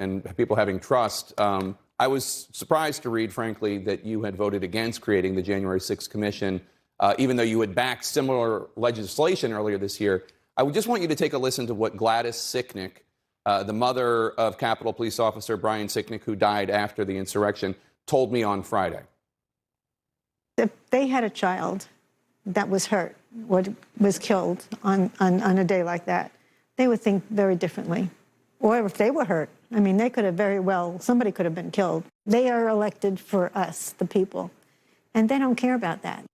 and people having trust. I was surprised to read, frankly, that you had voted against creating the January 6th commission, even though you had backed similar legislation earlier this year. I would just want you to take a listen to what Gladys Sicknick, the mother of Capitol Police Officer Brian Sicknick, who died after the insurrection, told me on Friday. If they had a child that was hurt or was killed on a day like that, they would think very differently. Or if they were hurt, I mean, they could have somebody could have been killed. They are elected for us, the people, and they don't care about that.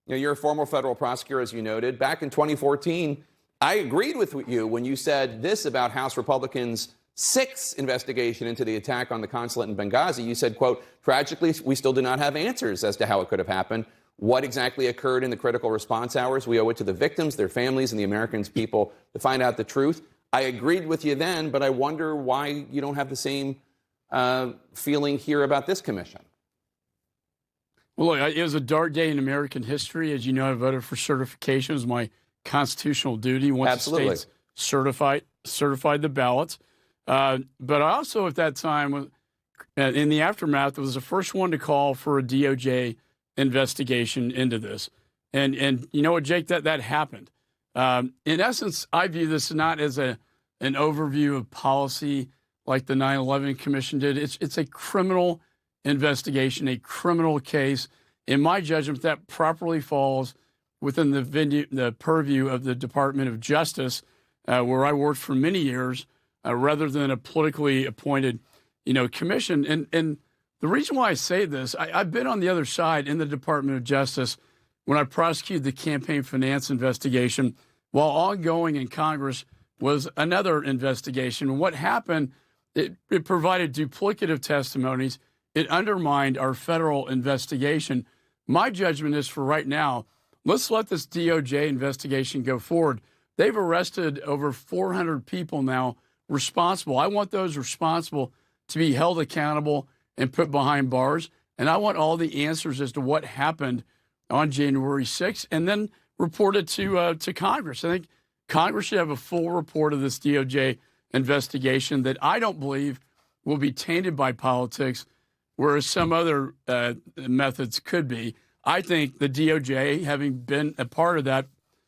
You know, you're a former federal prosecutor, as you noted. Back in 2014, I agreed with you when you said this about House Republicans' 6th investigation into the attack on the consulate in Benghazi. You said, quote, tragically, we still do not have answers as to how it could have happened. What exactly occurred in the critical response hours? We owe it to the victims, their families, and the American people to find out the truth. I agreed with you then, but I wonder why you don't have the same feeling here about this commission. Well, look, it was a dark day in American history. As you know, I voted for certification as my constitutional duty once Absolutely. the states certified the ballots. But I also, at that time, in the aftermath, was the first one to call for a DOJ investigation into this. And you know what, Jake, that happened. In essence, I view this not as an overview of policy like the 9/11 Commission did. It's a criminal investigation, a criminal case. In my judgment, that properly falls within the purview of the Department of Justice, where I worked for many years, rather than a politically appointed, commission. And the reason why I say this, I've been on the other side in the Department of Justice when I prosecuted the campaign finance investigation, while ongoing in Congress was another investigation. And what happened, it provided duplicative testimonies. It undermined our federal investigation. My judgment is, for right now, let's let this DOJ investigation go forward. They've arrested over 400 people now responsible. I want those responsible to be held accountable and put behind bars. And I want all the answers as to what happened on January 6th, and then report it to Congress. I think Congress should have a full report of this DOJ investigation that I don't believe will be tainted by politics, whereas some other methods could be. I think the DOJ, having been a part of that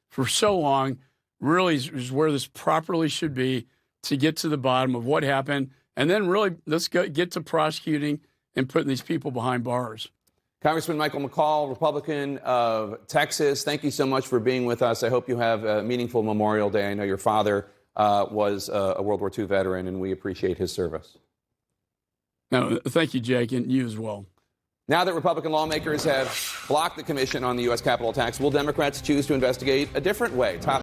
for so long, really is where this properly should be, to get to the bottom of what happened, and then really let's get to prosecuting and putting these people behind bars. Congressman Michael McCaul, Republican of Texas, thank you so much for being with us. I hope you have a meaningful Memorial Day. I know your father was a World War II veteran, and we appreciate his service. No, thank you, Jake, and you as well. Now that Republican lawmakers have blocked the commission on the U.S. Capitol attacks, will Democrats choose to investigate a different way? Top